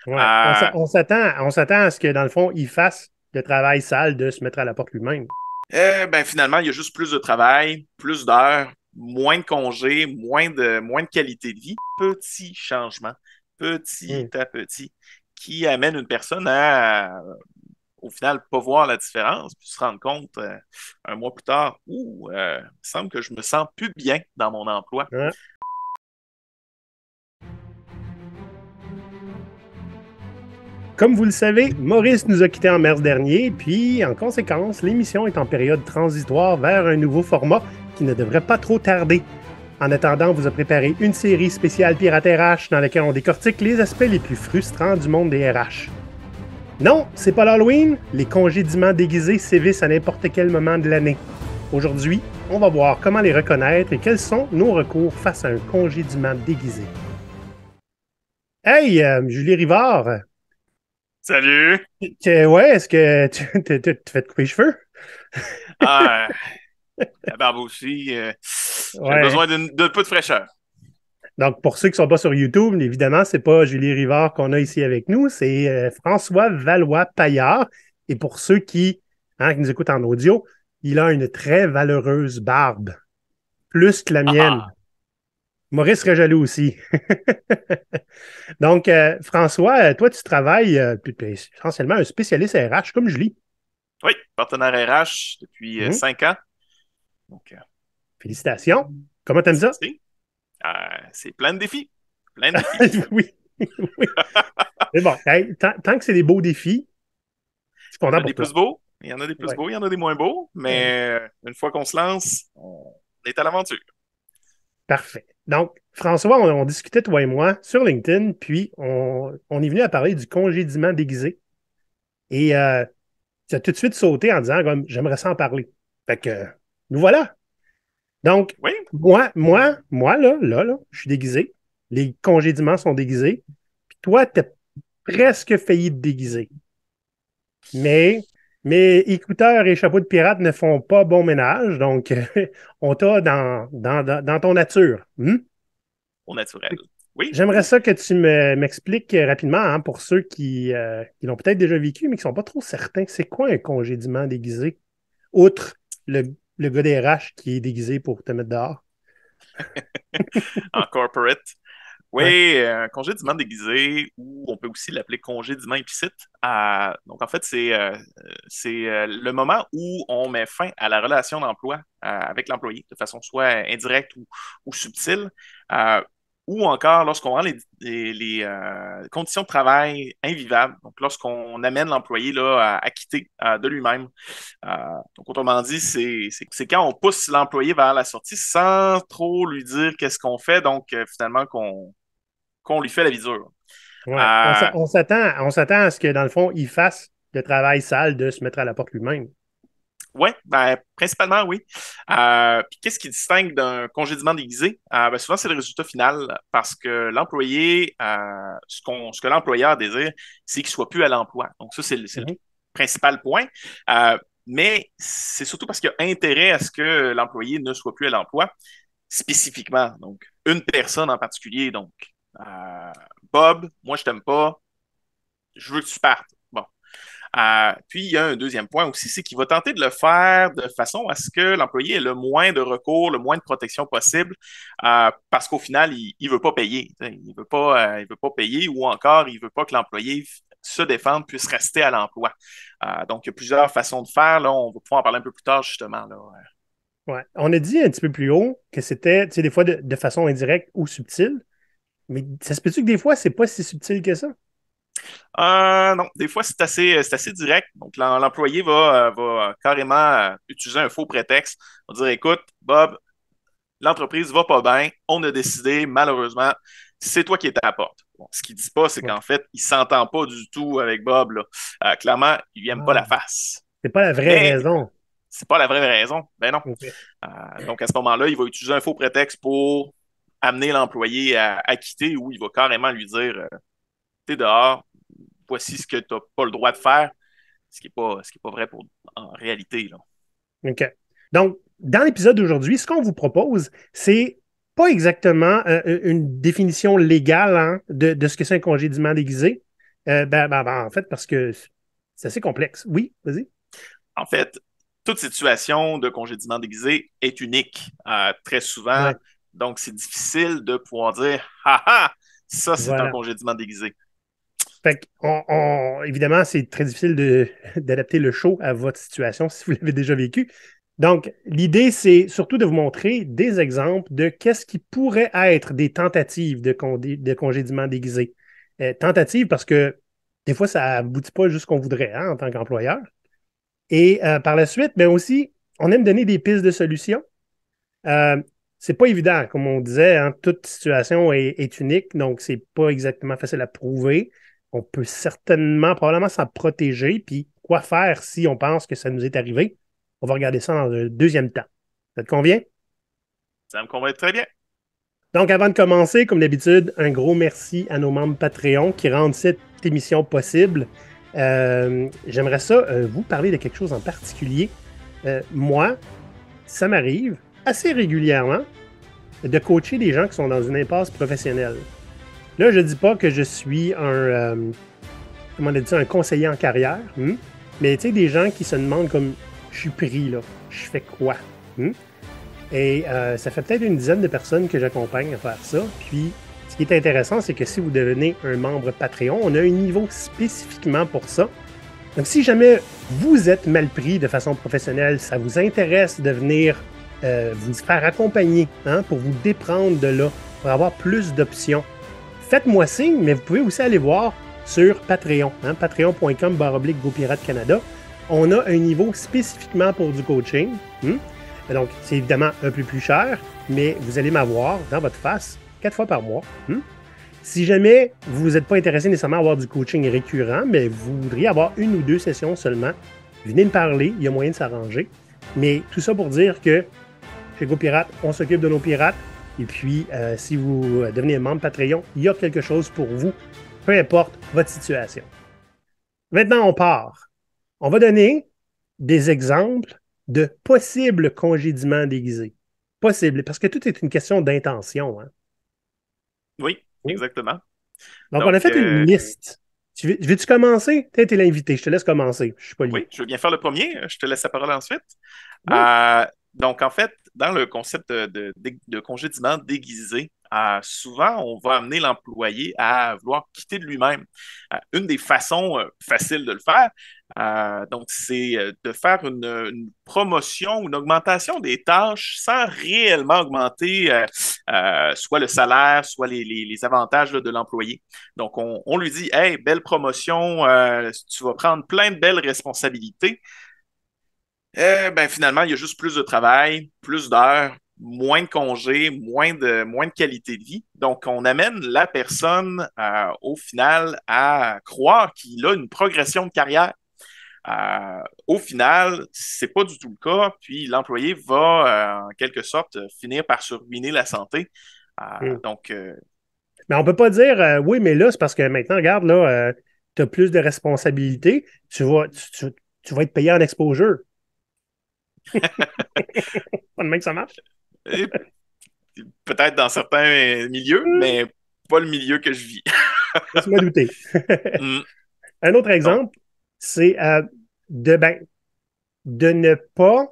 Ouais. Euh, On s'attend à ce que, dans le fond, il fasse le travail sale de se mettre à la porte lui-même. ben finalement, il y a juste plus de travail, plus d'heures, moins de congés, moins de qualité de vie. Petit changement, petit Hmm. à petit, qui amène une personne à, au final, pas voir la différence, puis se rendre compte un mois plus tard, il me semble que je me sens plus bien dans mon emploi. Ouais. Comme vous le savez, Maurice nous a quittés en mars dernier, puis en conséquence, l'émission est en période transitoire vers un nouveau format qui ne devrait pas trop tarder. En attendant, on vous a préparé une série spéciale Pirate RH dans laquelle on décortique les aspects les plus frustrants du monde des RH. Non, c'est pas l'Halloween, les congédiements déguisés sévissent à n'importe quel moment de l'année. Aujourd'hui, on va voir comment les reconnaître et quels sont nos recours face à un congédiement déguisé. Hey, Julie Rivard, Salut! ouais, est-ce que tu fais te couper les cheveux? Ah, la barbe aussi. J'ai Ouais. besoin d'un peu de fraîcheur. Donc, pour ceux qui ne sont pas sur YouTube, évidemment, c'est pas Julie Rivard qu'on a ici avec nous, c'est François Valois-Paillard. Et pour ceux qui nous écoutent en audio, il a une très valeureuse barbe, plus que la mienne. Ah, Maurice serait jaloux aussi. Donc, François, toi, tu travailles essentiellement un spécialiste RH comme Julie. oui, partenaire RH depuis Hum, 5 ans. Donc, Félicitations. Comment t'aimes ça? merci. C'est plein de défis. Plein de défis. Oui, oui. Mais bon, hey, tant que c'est des beaux défis, je suis Il y en content a des pour toi. plus beaux, il y en a des plus Ouais. beaux, il y en a des moins beaux, Ouais. mais une fois qu'on se lance, on est à l'aventure. Parfait. Donc, François, on discutait, toi et moi, sur LinkedIn, puis on est venu à parler du congédiement déguisé. Et tu as tout de suite sauté en disant, comme, j'aimerais ça en parler. Fait que, nous voilà. Donc, Oui, là, je suis déguisé. Les congédiements sont déguisés. Puis toi, tu as presque failli te déguiser. Mais mes écouteurs et chapeaux de pirate ne font pas bon ménage. Donc, on t'a dans ton nature. Hmm? au naturel. Oui, J'aimerais oui. ça que tu m'expliques rapidement, hein, pour ceux qui l'ont peut-être déjà vécu, mais qui ne sont pas trop certains, c'est quoi un congédiement déguisé, outre le, le gars des RH qui est déguisé pour te mettre dehors? En corporate. Ouais. Oui, un congédiement déguisé, ou on peut aussi l'appeler congédiement implicite. Donc, en fait, c'est le moment où on met fin à la relation d'emploi avec l'employé, de façon soit indirecte ou subtile, euh, ou encore lorsqu'on rend les conditions de travail invivables, donc lorsqu'on amène l'employé là, à quitter de lui-même. Donc, autrement dit, c'est quand on pousse l'employé vers la sortie sans trop lui dire qu'est-ce qu'on fait, donc finalement qu'on lui fait la visure. Ouais. Euh, On s'attend à ce que, dans le fond, il fasse le travail sale de se mettre à la porte lui-même. ouais, ben, principalement, oui. Puis qu'est-ce qui distingue d'un congédiement déguisé? Ben, souvent, c'est le résultat final parce que l'employé, ce que l'employeur désire, c'est qu'il soit plus à l'emploi. Donc, ça, c'est le Mhm. principal point. Euh, mais c'est surtout parce qu'il y a intérêt à ce que l'employé ne soit plus à l'emploi, spécifiquement. Donc, une personne en particulier. Donc, euh, Bob, moi, je t'aime pas, je veux que tu partes. Bon. Puis, il y a un deuxième point aussi, c'est qu'il va tenter de le faire de façon à ce que l'employé ait le moins de recours, le moins de protection possible, parce qu'au final, il ne veut pas payer. Il veut pas payer ou encore, il ne veut pas que l'employé se défende, puisse rester à l'emploi. Donc, il y a plusieurs façons de faire. Là, on va pouvoir en parler un peu plus tard, justement. Là. Ouais. On a dit un petit peu plus haut que c'était, tu sais, des fois de façon indirecte ou subtile, mais ça se peut-tu que des fois, c'est pas si subtil que ça? Non, des fois, c'est assez direct. Donc, l'employé va carrément utiliser un faux prétexte. Il va dire, écoute, Bob, l'entreprise va pas bien, on a décidé, malheureusement, c'est toi qui es à la porte. Bon, ce qu'il dit pas, c'est Ouais. qu'en fait, il s'entend pas du tout avec Bob. Là. Clairement, il lui aime pas Ah, la face. c'est pas la vraie Mais raison. c'est pas la vraie raison. Ben non. OK. Donc à ce moment-là, il va utiliser un faux prétexte pour amener l'employé à quitter ou il va carrément lui dire t'es dehors, voici ce que tu n'as pas le droit de faire, ce qui est pas vrai en réalité. Là. OK. Donc, dans l'épisode d'aujourd'hui, ce qu'on vous propose, c'est pas exactement une définition légale, hein, de ce que c'est un congédiement déguisé, En fait, parce que c'est assez complexe. Oui, vas-y. En fait, toute situation de congédiement déguisé est unique, très souvent. Ouais, Donc, c'est difficile de pouvoir dire, ah ah, ça, c'est un voilà. congédiement déguisé. Fait évidemment, c'est très difficile d'adapter le show à votre situation si vous l'avez déjà vécu. Donc, l'idée, c'est surtout de vous montrer des exemples de qu'est-ce qui pourrait être des tentatives de congédiement déguisé. Tentatives parce que des fois, ça n'aboutit pas juste ce qu'on voudrait hein, en tant qu'employeur. Et par la suite, bien aussi, on aime donner des pistes de solutions. Euh, c'est pas évident, comme on disait, hein, toute situation est unique, donc c'est pas exactement facile à prouver. On peut certainement, probablement s'en protéger, puis quoi faire si on pense que ça nous est arrivé. On va regarder ça dans un deuxième temps. Ça te convient? Ça me convainc très bien. Donc, avant de commencer, comme d'habitude, un gros merci à nos membres Patreon qui rendent cette émission possible. J'aimerais ça vous parler de quelque chose en particulier. Moi, ça m'arrive assez régulièrement de coacher des gens qui sont dans une impasse professionnelle. Là, je ne dis pas que je suis comment on dit ça, un conseiller en carrière, mais tu sais, des gens qui se demandent comme, je suis pris là, je fais quoi? Et ça fait peut-être une dizaine de personnes que j'accompagne à faire ça. Puis, ce qui est intéressant, c'est que si vous devenez un membre Patreon, on a un niveau spécifiquement pour ça. Donc, si jamais vous êtes mal pris de façon professionnelle, ça vous intéresse de venir vous faire accompagner hein, pour vous déprendre de là, pour avoir plus d'options, faites-moi signe, mais vous pouvez aussi aller voir sur Patreon, hein, patreon.com/GoPirate Canada. On a un niveau spécifiquement pour du coaching. Donc, c'est évidemment un peu plus cher, mais vous allez m'avoir dans votre face 4 fois par mois. Si jamais vous n'êtes pas intéressé nécessairement à avoir du coaching récurrent, mais vous voudriez avoir une ou deux sessions seulement, venez me parler, il y a moyen de s'arranger. Mais tout ça pour dire que chez GoPirate, on s'occupe de nos pirates. Et puis, si vous devenez membre Patreon, il y a quelque chose pour vous, peu importe votre situation. Maintenant, on part. On va donner des exemples de possibles congédiements déguisés. Possible, parce que tout est une question d'intention. Hein. Oui, Oui. exactement. Donc, on a Donc, fait une liste. Veux-tu commencer? Tu es l'invité, je te laisse commencer. Je suis poli. oui, je veux bien faire le premier. Je te laisse la parole ensuite. Oui. Donc, en fait, dans le concept de congédiement déguisé, souvent, on va amener l'employé à vouloir quitter de lui-même. Une des façons faciles de le faire, donc, c'est de faire une promotion ou une augmentation des tâches sans réellement augmenter soit le salaire, soit les avantages là, de l'employé. Donc, on lui dit, hey, belle promotion, tu vas prendre plein de belles responsabilités. Finalement, il y a juste plus de travail, plus d'heures, moins de congés, moins de qualité de vie. Donc, on amène la personne, au final, à croire qu'il a une progression de carrière. Au final, c'est pas du tout le cas, puis l'employé va, en quelque sorte, finir par se ruiner la santé. Hmm. Donc, Mais on ne peut pas dire oui, mais là, c'est parce que maintenant, regarde, là, tu as plus de responsabilités, tu vas être payé en exposure. Pas de même que ça marche. peut-être dans certains milieux, Hmm. mais pas le milieu que je vis. Laisse-moi douter. Mm. Un autre Donc, exemple, c'est de ne pas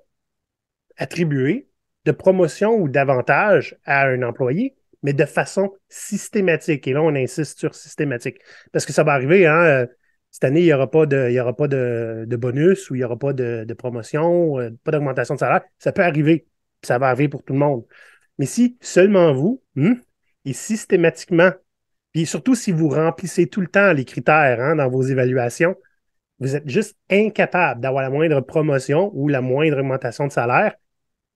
attribuer de promotion ou d'avantage à un employé, mais de façon systématique. Et là, on insiste sur systématique. Parce que ça va arriver, hein, cette année, il n'y aura pas de bonus ou il n'y aura pas de promotion, pas d'augmentation de salaire. Ça peut arriver. Ça va arriver pour tout le monde. Mais si seulement vous, et systématiquement, puis surtout si vous remplissez tout le temps les critères hein, dans vos évaluations, vous êtes juste incapable d'avoir la moindre promotion ou la moindre augmentation de salaire,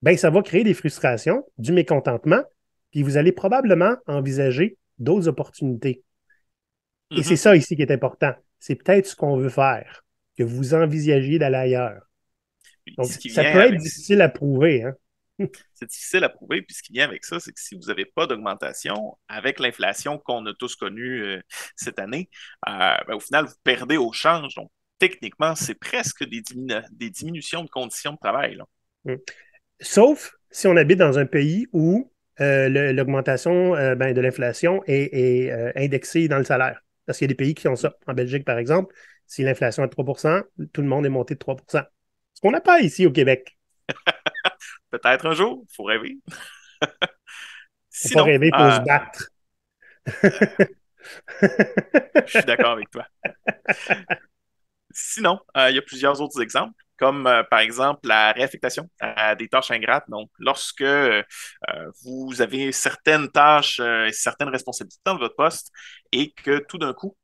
ben, ça va créer des frustrations, du mécontentement, puis vous allez probablement envisager d'autres opportunités. Et c'est mhm. ça ici qui est important. C'est peut-être ce qu'on veut faire, que vous envisagiez d'aller ailleurs. Puis, Donc, ce qui ça vient peut être avec difficile à prouver. Hein? c'est difficile à prouver. Puis ce qui vient avec ça, c'est que si vous n'avez pas d'augmentation, avec l'inflation qu'on a tous connue cette année, au final, vous perdez au change. Donc, techniquement, c'est presque des diminutions de conditions de travail. Là. Sauf si on habite dans un pays où l'augmentation de l'inflation est indexée dans le salaire. Parce qu'il y a des pays qui ont ça. En Belgique, par exemple, si l'inflation est de 3%, tout le monde est monté de 3%. Ce qu'on n'a pas ici au Québec. Peut-être un jour, il faut rêver. Faut pas Sinon, rêver, il faut se battre. je suis d'accord avec toi. Sinon, il y a plusieurs autres exemples, comme par exemple la réaffectation à des tâches ingrates. Donc, lorsque vous avez certaines tâches et certaines responsabilités dans votre poste et que tout d'un coup,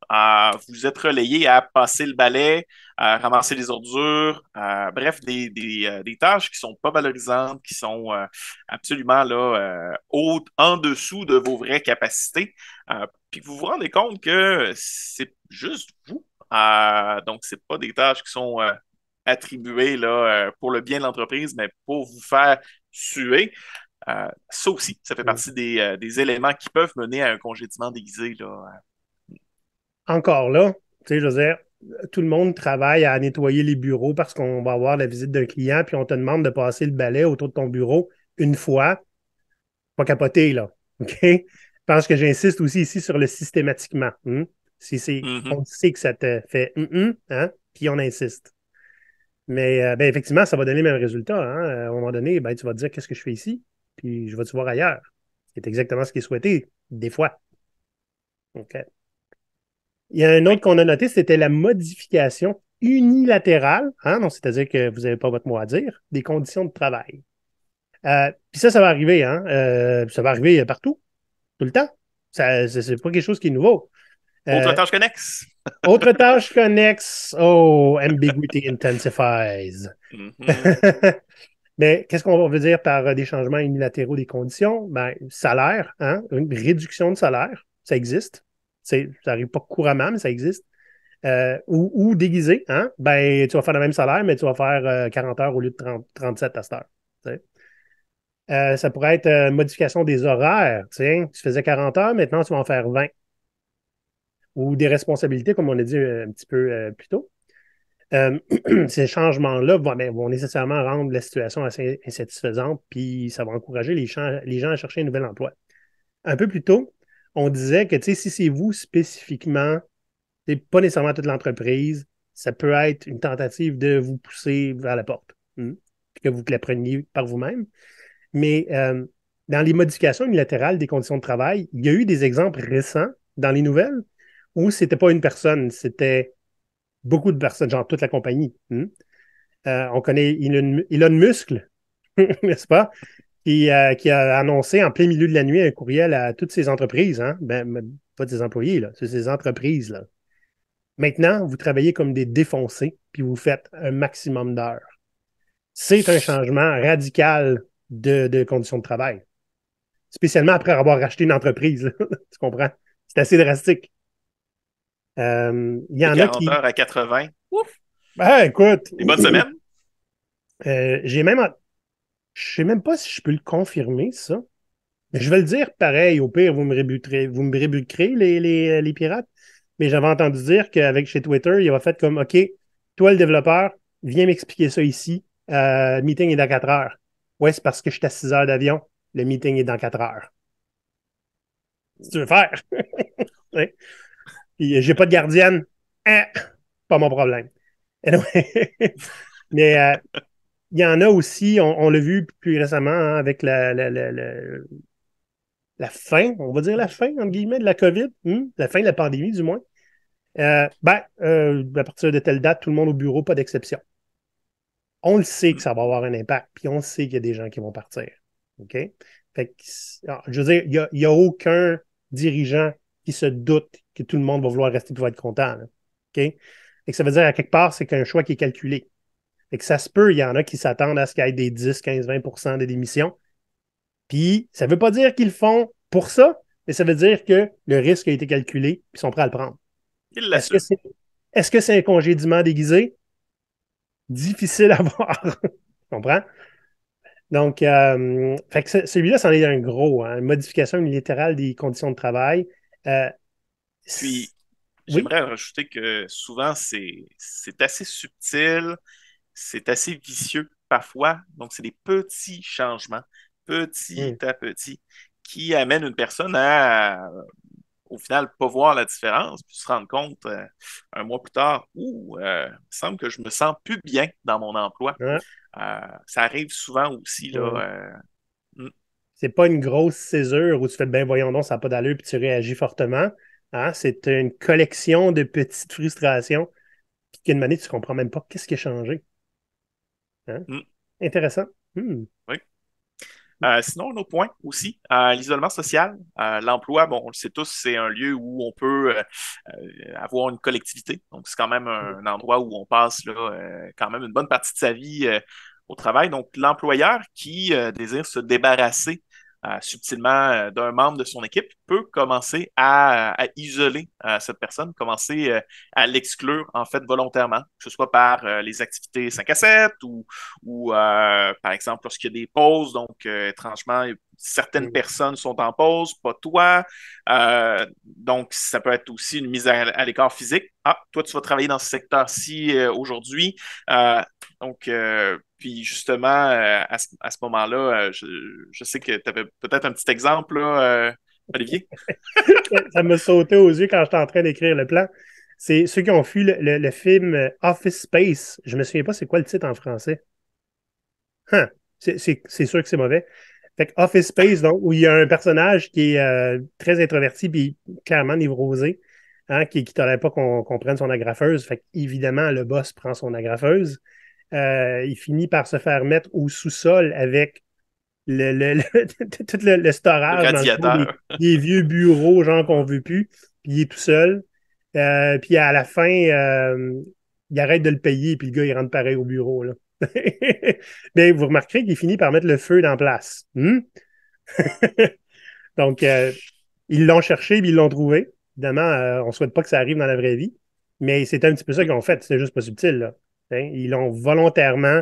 vous êtes relayé à passer le balai, à ramasser les ordures, bref, des tâches qui sont pas valorisantes, qui sont absolument là, en dessous de vos vraies capacités, puis que vous vous rendez compte que c'est juste vous donc, c'est pas des tâches qui sont attribuées là, pour le bien de l'entreprise, mais pour vous faire suer. Ça aussi, ça fait partie des éléments qui peuvent mener à un congédiement déguisé. Là. Encore là, tu sais, je veux dire, tout le monde travaille à nettoyer les bureaux parce qu'on va avoir la visite d'un client, puis on te demande de passer le balai autour de ton bureau une fois. Pas capoter, là. OK? Je pense que j'insiste aussi ici sur le systématiquement. Si c'est, Mhm. on sait que ça te fait hein? Puis on insiste. Mais ben, effectivement, ça va donner le même résultat. Hein? À un moment donné, ben, tu vas te dire qu'est-ce que je fais ici, puis je vais te voir ailleurs. C'est exactement ce qui est souhaité, des fois. OK. Il y a un autre Oui, qu'on a noté, c'était la modification unilatérale, hein? Donc, c'est-à-dire que vous n'avez pas votre mot à dire, des conditions de travail. Puis ça va arriver, hein? Ça va arriver partout, tout le temps. Ça, c'est pas quelque chose qui est nouveau. autre Euh, tâche connexe. Autre tâche connexe. Oh, ambiguity intensifies. Mhm. Mais qu'est-ce qu'on veut dire par des changements unilatéraux des conditions? Ben, salaire, hein? Une réduction de salaire, ça existe. Ça n'arrive pas couramment, mais ça existe. Ou déguisé, hein? Ben, tu vas faire le même salaire, mais tu vas faire 40 heures au lieu de 37 à cette heure. Tu sais. Ça pourrait être modification des horaires. Tiens, tu faisais 40 heures, maintenant tu vas en faire 20. Ou des responsabilités, comme on a dit un petit peu plus tôt. Euh, Ces changements-là vont nécessairement rendre la situation assez insatisfaisante, puis ça va encourager les gens à chercher un nouvel emploi. Un peu plus tôt, on disait que si c'est vous spécifiquement, c'est pas nécessairement toute l'entreprise, ça peut être une tentative de vous pousser vers la porte, puis que vous la preniez par vous-même. Mais dans les modifications unilatérales des conditions de travail, il y a eu des exemples récents dans les nouvelles où c'était pas une personne, c'était beaucoup de personnes, genre toute la compagnie. On connaît Elon Musk, n'est-ce pas? Qui a annoncé en plein milieu de la nuit un courriel à toutes ses entreprises, hein? Pas des employés, là, c'est ses entreprises. Là. Maintenant, vous travaillez comme des défoncés, puis vous faites un maximum d'heures. C'est un changement radical de conditions de travail, spécialement après avoir racheté une entreprise. Tu comprends? C'est assez drastique. Il y De en a 40 qui. heures à 80. Ouf! Ben, écoute, Des bonnes semaines. j'ai même. Je sais même pas si je peux le confirmer, ça. Mais je vais le dire pareil. Au pire, vous me rébuterez, les pirates. Mais j'avais entendu dire qu'avec chez Twitter, il a fait comme OK, toi, le développeur, viens m'expliquer ça ici. Le meeting est dans 4 heures. Ouais, c'est parce que je suis à 6 heures d'avion. Le meeting est dans 4 heures. Si tu veux faire. Ouais. Puis, j'ai pas de gardienne. Hein, pas mon problème. Anyway. Mais il y en a aussi, on l'a vu plus récemment hein, avec la fin, on va dire la fin, entre guillemets, de la COVID, la fin de la pandémie, du moins. À partir de telle date, tout le monde au bureau, pas d'exception. On le sait que ça va avoir un impact, puis on sait qu'il y a des gens qui vont partir. OK? Fait que, je veux dire, il y a aucun dirigeant qui se doute que tout le monde va vouloir rester pour être content. Là. OK? Et que ça veut dire, à quelque part, c'est qu'un choix qui est calculé. Et que ça se peut, il y en a qui s'attendent à ce qu'il y ait des 10, 15, 20 de démission. Puis, ça ne veut pas dire qu'ils le font pour ça, mais ça veut dire que le risque a été calculé, puis ils sont prêts à le prendre. Il Est-ce que l'assume. c'est est-ce que c'est un congédiement déguisé? Difficile à voir. Tu comprends? Donc, fait que celui-là, c'en est un gros, hein, une modification unilatérale des conditions de travail. Euh, Puis, oui. j'aimerais rajouter que souvent, c'est assez subtil, c'est assez vicieux parfois. Donc, c'est des petits changements, petit Mm. à petit, qui amènent une personne à au final pas voir la différence, puis se rendre compte un mois plus tard, il me semble que je me sens plus bien dans mon emploi. Hein? Ça arrive souvent aussi, là. Ouais. Mm, C'est pas une grosse césure où tu fais ben voyons donc, ça n'a pas d'allure, puis tu réagis fortement. Hein? C'est une collection de petites frustrations, puis qu'une année, tu comprends même pas qu'est-ce qui a changé. Hein? mm, Intéressant. Hmm. oui. Sinon, un autre point aussi, l'isolement social. L'emploi, bon, on le sait tous, c'est un lieu où on peut avoir une collectivité. Donc, c'est quand même un endroit où on passe là, quand même une bonne partie de sa vie au travail. Donc, l'employeur qui désire se débarrasser subtilement d'un membre de son équipe peut commencer à isoler cette personne, commencer à l'exclure en fait volontairement, que ce soit par les activités 5 à 7 ou par exemple lorsqu'il y a des pauses, donc étrangement, certaines Hmm. personnes sont en pause, pas toi. Donc, ça peut être aussi une mise à l'écart physique. Ah, toi, tu vas travailler dans ce secteur-ci aujourd'hui. Euh, puis justement, à ce moment-là, je sais que tu avais peut-être un petit exemple, là, Olivier. Ça m'a sauté aux yeux quand j'étais en train d'écrire le plan. C'est ceux qui ont vu le film Office Space. Je me souviens pas c'est quoi le titre en français. Huh. C'est sûr que c'est mauvais. Fait que Office Space, donc, où il y a un personnage qui est très introverti puis clairement névrosé, hein, qui ne tolère pas qu'on prenne son agrafeuse. Fait qu'évidemment, le boss prend son agrafeuse. Il finit par se faire mettre au sous-sol avec tout le Le storage, dans le fond, radiateur. des vieux bureaux, genre qu'on ne veut plus, puis il est tout seul. Puis à la fin, il arrête de le payer, puis le gars, il rentre pareil au bureau, là. Mais vous remarquerez qu'il finit par mettre le feu dans place. Hmm? Donc, ils l'ont cherché, puis ils l'ont trouvé. Évidemment, on ne souhaite pas que ça arrive dans la vraie vie, mais c'est un petit peu ça qu'ils ont fait. C'était juste pas subtil, là. Hein? Ils l'ont volontairement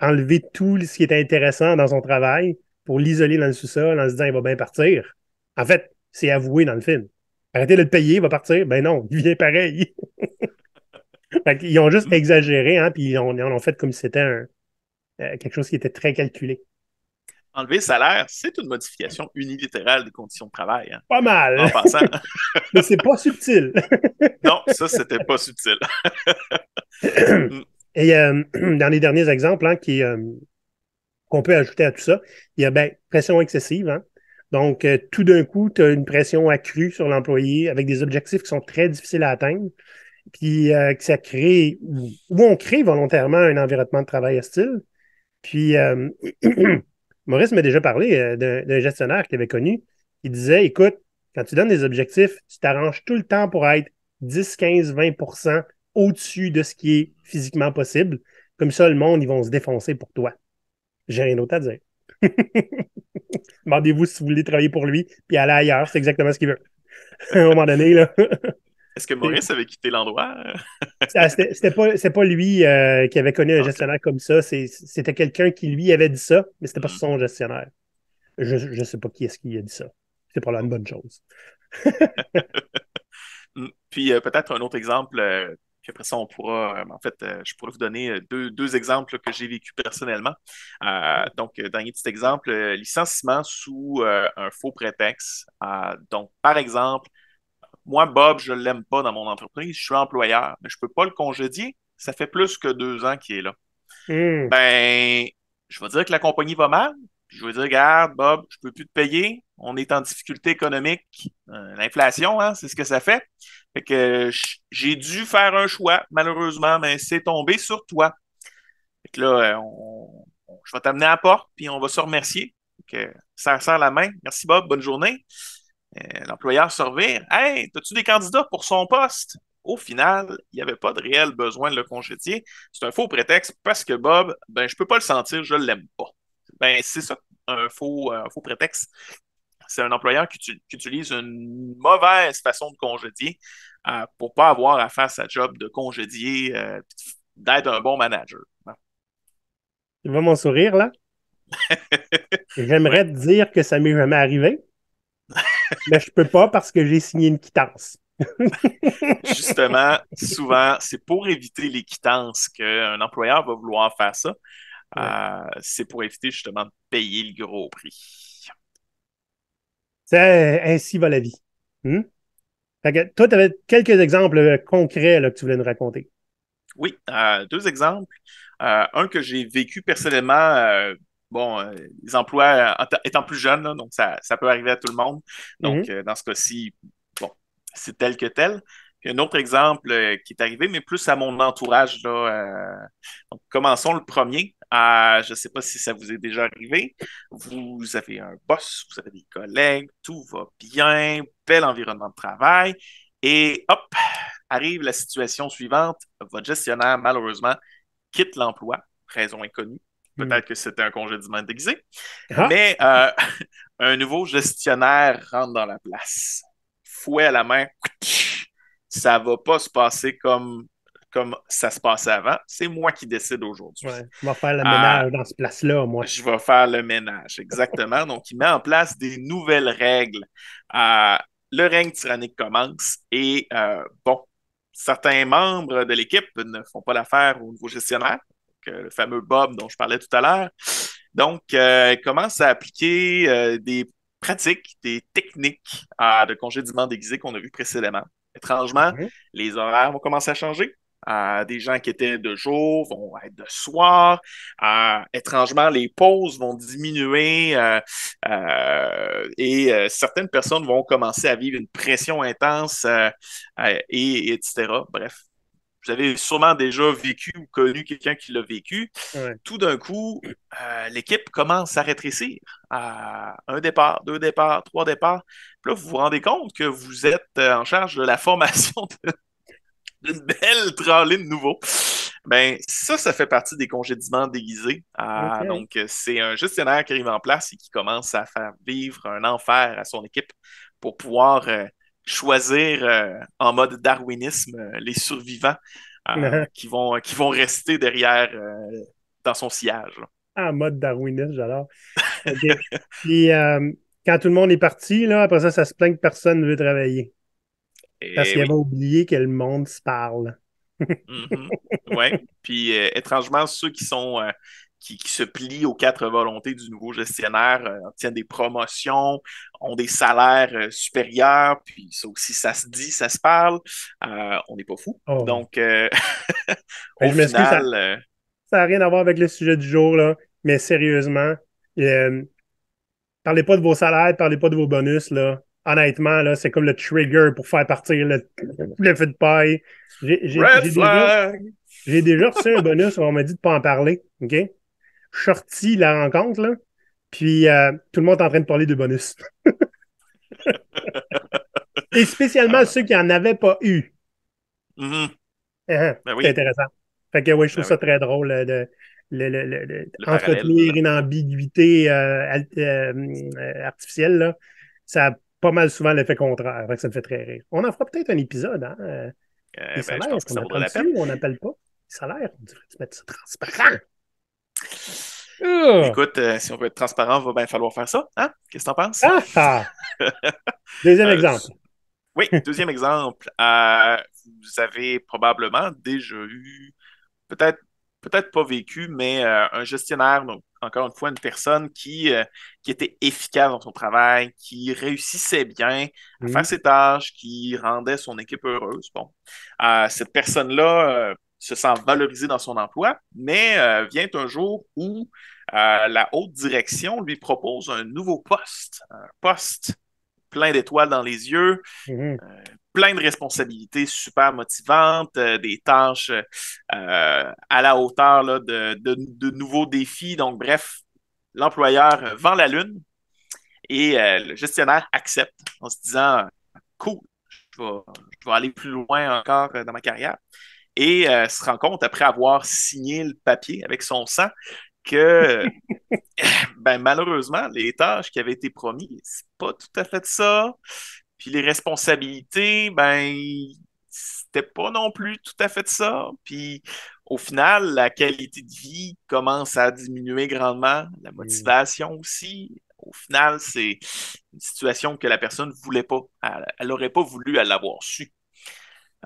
enlevé tout ce qui était intéressant dans son travail pour l'isoler dans le sous-sol en se disant il va bien partir. En fait, c'est avoué dans le film. Arrêtez de le payer, il va partir. Ben non, il vient pareil. Ils ont juste exagéré, hein, puis ils en ont fait comme si c'était quelque chose qui était très calculé. Enlever le salaire, c'est une modification unilatérale des conditions de travail, hein. Pas En mal, passant, mais c'est pas subtil. non, ça, c'était pas subtil. Et dans les derniers exemples hein, qu'on peut ajouter à tout ça, il y a ben, pression excessive. Hein? Donc, tout d'un coup, tu as une pression accrue sur l'employé avec des objectifs qui sont très difficiles à atteindre, puis que ça crée, où on crée volontairement un environnement de travail hostile. Puis, Maurice m'a déjà parlé d'un gestionnaire qu'il avait connu qui disait, écoute, quand tu donnes des objectifs, tu t'arranges tout le temps pour être 10, 15, 20% au-dessus de ce qui est physiquement possible. Comme ça, le monde, ils vont se défoncer pour toi. J'ai rien d'autre à dire. Demandez-vous si vous voulez travailler pour lui, puis aller ailleurs, c'est exactement ce qu'il veut. À un moment donné, là. Est-ce que Maurice avait quitté l'endroit? C'était pas lui qui avait connu un OK. gestionnaire comme ça. C'était quelqu'un qui lui avait dit ça, mais c'était pas Hmm. son gestionnaire. Je sais pas qui est-ce qui a dit ça. C'est probablement une bonne chose. Puis peut-être un autre exemple, puis après ça, on pourra, en fait, je pourrais vous donner deux exemples là, que j'ai vécu personnellement. Donc, dernier petit exemple, licenciement sous un faux prétexte. Donc, par exemple, moi, Bob, je ne l'aime pas dans mon entreprise, je suis employeur, mais je ne peux pas le congédier. Ça fait plus que 2 ans qu'il est là. Hmm. Ben, je vais dire que la compagnie va mal. Puis je vais dire, regarde, Bob, je peux plus te payer. On est en difficulté économique. L'inflation, hein, c'est ce que ça fait. Fait que j'ai dû faire un choix, malheureusement, mais c'est tombé sur toi. Fait que là, je vais t'amener à la porte, puis on va se remercier. Fait que, serre la main. Merci, Bob. Bonne journée. L'employeur se revire. Hey, as-tu des candidats pour son poste? Au final, il n'y avait pas de réel besoin de le congédier. C'est un faux prétexte parce que Bob, ben, je ne peux pas le sentir, je ne l'aime pas. Ben, c'est ça, un faux prétexte. C'est un employeur qui utilise une mauvaise façon de congédier pour ne pas avoir à faire sa job de congédier, d'être un bon manager. Tu vois mon sourire, là? Oui, J'aimerais te dire que ça m'est jamais arrivé, mais je peux pas parce que j'ai signé une quittance. justement, souvent, c'est pour éviter les quittances qu'un employeur va vouloir faire ça. Ouais. C'est pour éviter justement de payer le gros prix. C'est ainsi va la vie. Hmm? Fait que toi, tu avais quelques exemples concrets là, que tu voulais nous raconter. Oui, deux exemples. Un que j'ai vécu personnellement, bon, les emplois étant plus jeunes, là, donc ça peut arriver à tout le monde. Donc, Mhm. dans ce cas-ci, bon, c'est tel que tel. Puis un autre exemple qui est arrivé, mais plus à mon entourage, là. Donc, commençons le premier. Je ne sais pas si ça vous est déjà arrivé. Vous avez un boss, vous avez des collègues, tout va bien, bel environnement de travail. Et hop, arrive la situation suivante. Votre gestionnaire, malheureusement, quitte l'emploi, raison inconnue. Hmm. Peut-être que c'était un congédiement déguisé, Ah, mais un nouveau gestionnaire rentre dans la place. Fouet à la main, ça va pas se passer comme ça se passait avant. C'est moi qui décide aujourd'hui. ouais, on va faire le Euh, ménage dans ce place-là, moi. je vais faire le ménage, exactement. Donc, il met en place des nouvelles règles. Euh, le règne tyrannique commence et, bon, certains membres de l'équipe ne font pas l'affaire au nouveau gestionnaire, donc, le fameux Bob dont je parlais tout à l'heure. Donc, il commence à appliquer des pratiques, des techniques de congédiement déguisé qu'on a vu précédemment. Étrangement, Mhm. les horaires vont commencer à changer. Des gens qui étaient de jour vont être de soir. Étrangement, les pauses vont diminuer et certaines personnes vont commencer à vivre une pression intense et etc. Bref, vous avez sûrement déjà vécu ou connu quelqu'un qui l'a vécu. Ouais. Tout d'un coup, l'équipe commence à rétrécir à un départ, deux départs, trois départs. Puis là, vous vous rendez compte que vous êtes en charge de la formation d'une belle tralée de nouveau. Ben, ça fait partie des congédiements déguisés. OK. Donc, c'est un gestionnaire qui arrive en place et qui commence à faire vivre un enfer à son équipe pour pouvoir choisir en mode darwinisme les survivants qui vont rester derrière dans son sillage. Là. En mode darwiniste, j'adore. OK. Puis, quand tout le monde est parti, là, après ça, ça se plaint que personne ne veut travailler. Parce Et qu'il avait oui. oublié que le monde se parle. Mhm. Ouais. Puis étrangement, ceux qui se plient aux quatre volontés du nouveau gestionnaire obtiennent des promotions, ont des salaires supérieurs, puis ça aussi, ça se dit, ça se parle. On n'est pas fou. Oh. Donc, Ben, au je m'excuse, final, ça n'a rien à voir avec le sujet du jour, là. Mais sérieusement, euh, parlez pas de vos salaires, parlez pas de vos bonus, là. Honnêtement, là, c'est comme le trigger pour faire partir le feu de paille. J'ai j'ai- red j'ai déjà, flag! j'ai déjà reçu un bonus où on m'a dit de pas en parler. OK? Je suis sorti de la rencontre, là, puis tout le monde est en train de parler de bonus. Et spécialement Ah, ceux qui n'en avaient pas eu. mhm. Ben C'était oui, intéressant. Fait que oui, je trouve ben oui, ça très drôle le parallèle. entretenir une ambiguïté artificielle, là. Ça a pas mal souvent l'effet contraire. Fait que ça me fait très rire. On en fera peut-être un épisode, hein? Les Ben, je salaires, pense est-ce que qu'on ça vaudrait apprend la peine. dessus ou on n'appelle pas? Les salaires, on devrait se mettre ça transparent. Ah! Écoute, si on veut être transparent, il va bien falloir faire ça. Hein? Qu'est-ce que t'en penses? Ah! Ah! Deuxième Euh, exemple. Oui, deuxième exemple. Vous avez probablement déjà eu, peut-être peut-être pas vécu, mais un gestionnaire, donc encore une fois, une personne qui était efficace dans son travail, qui réussissait bien à faire Hmm. ses tâches, qui rendait son équipe heureuse. Bon, cette personne-là se sent valorisée dans son emploi, mais vient un jour où la haute direction lui propose un nouveau poste, un poste plein d'étoiles dans les yeux, Mhm. plein de responsabilités super motivantes, des tâches à la hauteur là, de nouveaux défis. Donc, bref, l'employeur vend la lune et le gestionnaire accepte en se disant cool, je vais, je vais aller plus loin encore dans ma carrière. Et se rend compte, après avoir signé le papier avec son sang, que ben, malheureusement, les tâches qui avaient été promises, c'est pas tout à fait ça. Puis les responsabilités, ben, c'était pas non plus tout à fait ça. Puis au final, la qualité de vie commence à diminuer grandement, la Hmm. motivation aussi. Au final, c'est une situation que la personne ne voulait pas. Elle n'aurait pas voulu l'avoir su.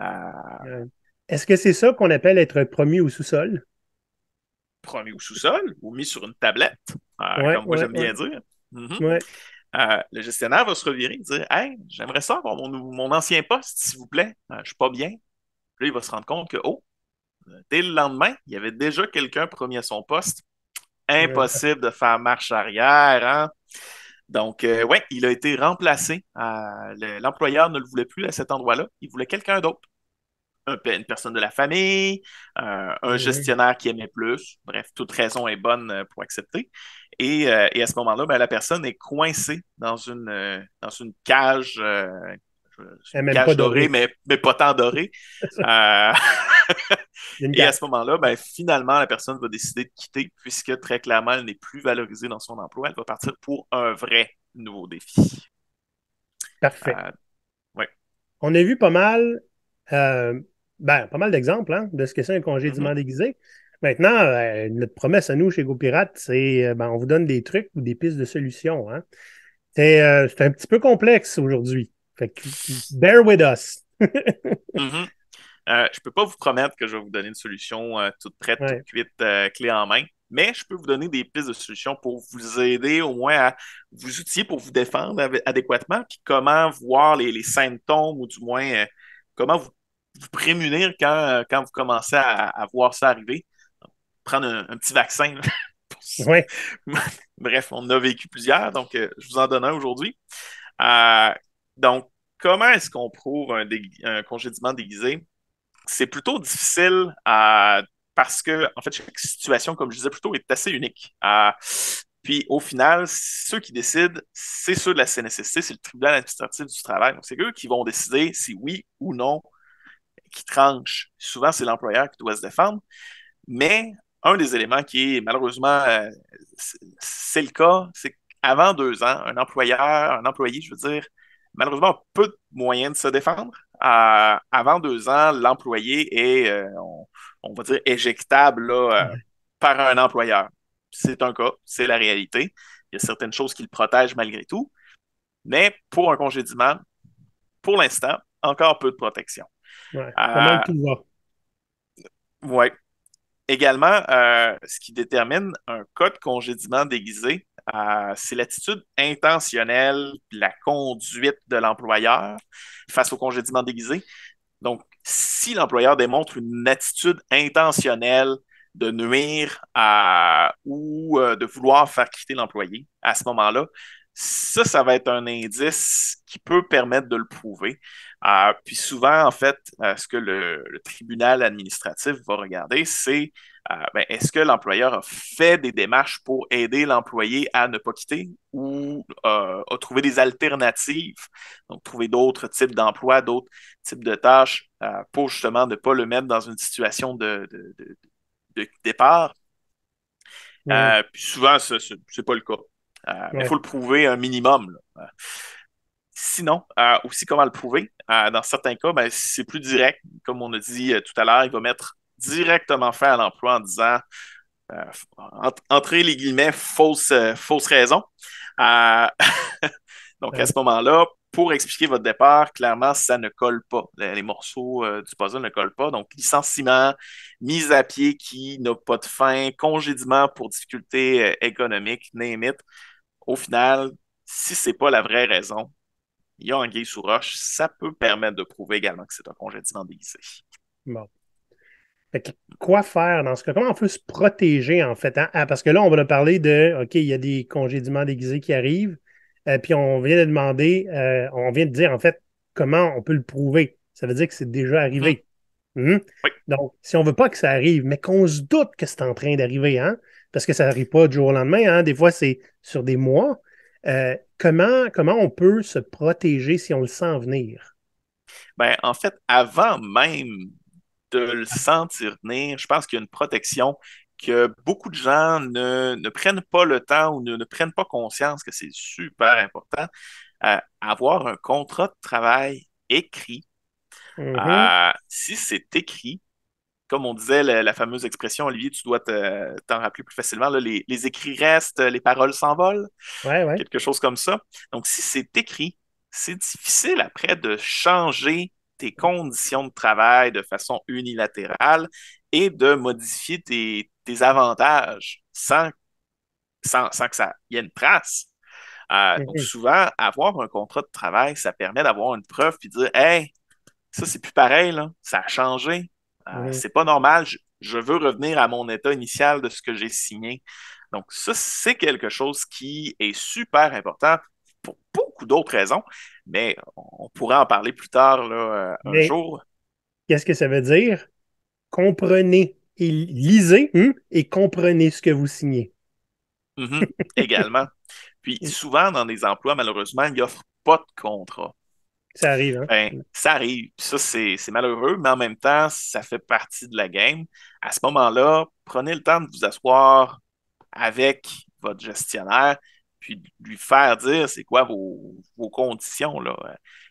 Euh, Est-ce que c'est ça qu'on appelle être promis au sous-sol? Promis au sous-sol ou mis sur une tablette, Ouais, comme moi ouais, j'aime ouais, bien dire. Mhm. ouais. Le gestionnaire va se revirer et dire Hey, j'aimerais ça avoir mon ancien poste, s'il vous plaît. Je suis pas bien. Puis là, il va se rendre compte que, oh, dès le lendemain, il y avait déjà quelqu'un promis à son poste. Ouais. Impossible de faire marche arrière, hein? Donc, ouais, il a été remplacé. L'employeur ne le voulait plus à cet endroit-là. Il voulait quelqu'un d'autre. Une personne de la famille, un Mhm. gestionnaire qui aimait plus. Bref, toute raison est bonne pour accepter. Et à ce moment-là, ben, la personne est coincée dans Elle une n'est même pas cage dorée, dorée. mais pas tant dorée. Euh, Il y a une et à cage. ce moment-là, ben, finalement, la personne va décider de quitter puisque très clairement, elle n'est plus valorisée dans son emploi. Elle va partir pour un vrai nouveau défi. Parfait. Euh, ouais. On a vu pas mal, euh, pas mal d'exemples hein, de ce que c'est un Mhm. congédiement déguisé. Maintenant, notre promesse à nous chez GoPirate, c'est on vous donne des trucs ou des pistes de solutions. Hein. C'est un petit peu complexe aujourd'hui. Fait que bear with us. Mhm. Je ne peux pas vous promettre que je vais vous donner une solution toute prête, toute Ouais. cuite, clé en main, mais je peux vous donner des pistes de solutions pour vous aider au moins à vous outiller pour vous défendre adéquatement, puis comment voir les symptômes ou du moins comment vous prémunir quand vous commencez à voir ça arriver. Prendre un petit vaccin. Là, Ouais. Bref, on en a vécu plusieurs, donc je vous en donne un aujourd'hui. Euh, donc, comment est-ce qu'on prouve un congédiement déguisé? C'est plutôt difficile parce que, en fait, chaque situation, comme je disais plus tôt, est assez unique. Puis, au final, ceux qui décident, c'est ceux de la CNSST, c'est le tribunal administratif du travail. Donc, c'est eux qui vont décider si oui ou non, qui tranchent. Souvent, c'est l'employeur qui doit se défendre. Mais un des éléments qui est malheureusement, c'est le cas, c'est qu'avant 2 ans, un employé, je veux dire, malheureusement, a peu de moyens de se défendre. Avant 2 ans, l'employé est, on va dire, éjectable là, par un employeur. C'est un cas, c'est la réalité. Il y a certaines choses qui le protègent malgré tout. Mais pour un congédiement, pour l'instant, encore peu de protection. Ouais. Pas Euh, mal tout va. ouais. Également, ce qui détermine un cas de congédiement déguisé, c'est l'attitude intentionnelle, la conduite de l'employeur face au congédiement déguisé. Donc, si l'employeur démontre une attitude intentionnelle de nuire ou de vouloir faire quitter l'employé, à ce moment-là, ça va être un indice qui peut permettre de le prouver. Puis souvent, en fait, ce que le tribunal administratif va regarder, c'est est-ce que l'employeur a fait des démarches pour aider l'employé à ne pas quitter ou a trouvé des alternatives, donc trouver d'autres types d'emplois, d'autres types de tâches pour justement ne pas le mettre dans une situation de départ. Mhm. Puis souvent, c'est pas le cas. Mais il Ouais. faut le prouver un minimum. Là. Sinon, aussi comment le prouver? Dans certains cas, ben, c'est plus direct. Comme on a dit tout à l'heure, il va mettre directement fin à l'emploi en disant euh, entrer les guillemets, fausse raison. Euh, donc, à Ouais. ce moment-là, pour expliquer votre départ, clairement, ça ne colle pas. Les morceaux du puzzle ne collent pas. Donc, licenciement, mise à pied qui n'a pas de fin, congédiement pour difficultés économiques, name it. Au final, si c'est pas la vraie raison, il y a anguille sous roche, ça peut permettre de prouver également que c'est un congédiement déguisé. Bon. Fait que quoi faire dans ce cas? Comment on peut se protéger, en fait? Hein? Ah, parce que là, on va parler de, OK, il y a des congédiements déguisés qui arrivent, puis on vient de demander, on vient de dire, en fait, comment on peut le prouver. Ça veut dire que c'est déjà Mhm. arrivé. Mhm. Oui. Donc, si on ne veut pas que ça arrive, mais qu'on se doute que c'est en train d'arriver, hein? Parce que ça n'arrive pas du jour au lendemain, hein? Des fois, c'est sur des mois. Comment on peut se protéger si on le sent venir? Ben, en fait, avant même de le sentir venir, je pense qu'il y a une protection que beaucoup de gens ne prennent pas le temps ou ne prennent pas conscience que c'est super important. Avoir un contrat de travail écrit. Mhm. Si c'est écrit, comme on disait, la fameuse expression, Olivier, tu dois t'en rappeler plus facilement, là, les écrits restent, les paroles s'envolent, Ouais, ouais. quelque chose comme ça. Donc, si c'est écrit, c'est difficile après de changer tes conditions de travail de façon unilatérale et de modifier tes avantages sans que ça y ait une trace. Donc, Mhm. souvent, avoir un contrat de travail, ça permet d'avoir une preuve puis de dire, hey, ça, c'est plus pareil, là. Ça a changé. Mhm. C'est pas normal. Je veux revenir à mon état initial de ce que j'ai signé. Donc, ça, c'est quelque chose qui est super important pour beaucoup d'autres raisons, mais on pourrait en parler plus tard, là, un Mais jour. qu'est-ce que ça veut dire? Comprenez et lisez et comprenez ce que vous signez. Mhm, également. Puis, souvent, dans des emplois, malheureusement, ils n'offrent pas de contrat. Ça arrive, hein? Ben, ça arrive. Puis ça, c'est malheureux, mais en même temps, ça fait partie de la game. À ce moment-là, prenez le temps de vous asseoir avec votre gestionnaire, puis de lui faire dire c'est quoi vos conditions, là.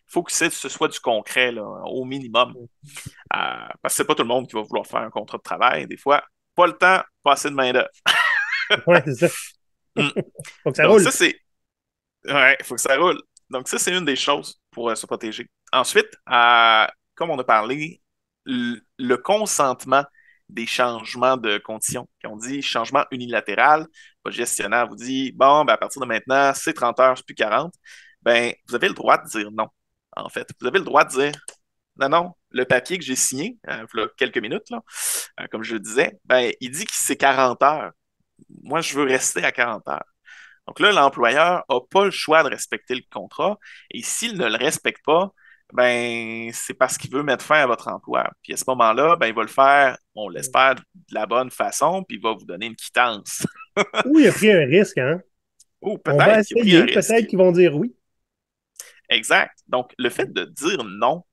Il faut que ce soit du concret, là, au minimum. Parce que c'est pas tout le monde qui va vouloir faire un contrat de travail. Des fois, pas le temps, pas assez de main-d'œuvre. Ouais, c'est ça. Hmm. Faut que ça Donc, roule. ça, c'est. Ouais, il faut que ça roule. Donc, ça, c'est une des choses pour se protéger. Ensuite, comme on a parlé, le consentement des changements de conditions. Quand on dit changement unilatéral, votre gestionnaire vous dit, bon, ben, à partir de maintenant, c'est 30 heures, c'est plus 40. Ben, vous avez le droit de dire non, en fait. Vous avez le droit de dire, non, non, le papier que j'ai signé, il y a quelques minutes, là, comme je le disais, ben, il dit que c'est 40 heures. Moi, je veux rester à 40 heures. Donc là, l'employeur n'a pas le choix de respecter le contrat. Et s'il ne le respecte pas, ben, c'est parce qu'il veut mettre fin à votre emploi. Puis à ce moment-là, ben, il va le faire, on l'espère, de la bonne façon, puis il va vous donner une quittance. Ou il a pris un risque, hein? Ou On va peut-être qu'il a pris un essayer, peut-être risque. qu'ils vont dire oui. Exact. Donc, le fait de dire non,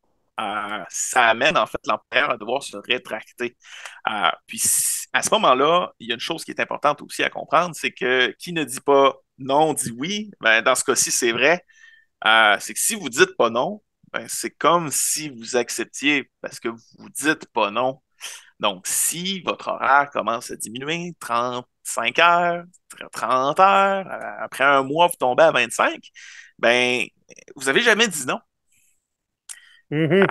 ça amène en fait l'employeur à devoir se rétracter. Puis à ce moment-là, il y a une chose qui est importante aussi à comprendre, c'est que qui ne dit pas non dit oui. Ben, dans ce cas-ci, c'est vrai. C'est que si vous dites pas non, ben, c'est comme si vous acceptiez parce que vous dites pas non. Donc, si votre horaire commence à diminuer, 35 heures, 30 heures, après un mois, vous tombez à 25, ben, vous avez jamais dit non. Mhm.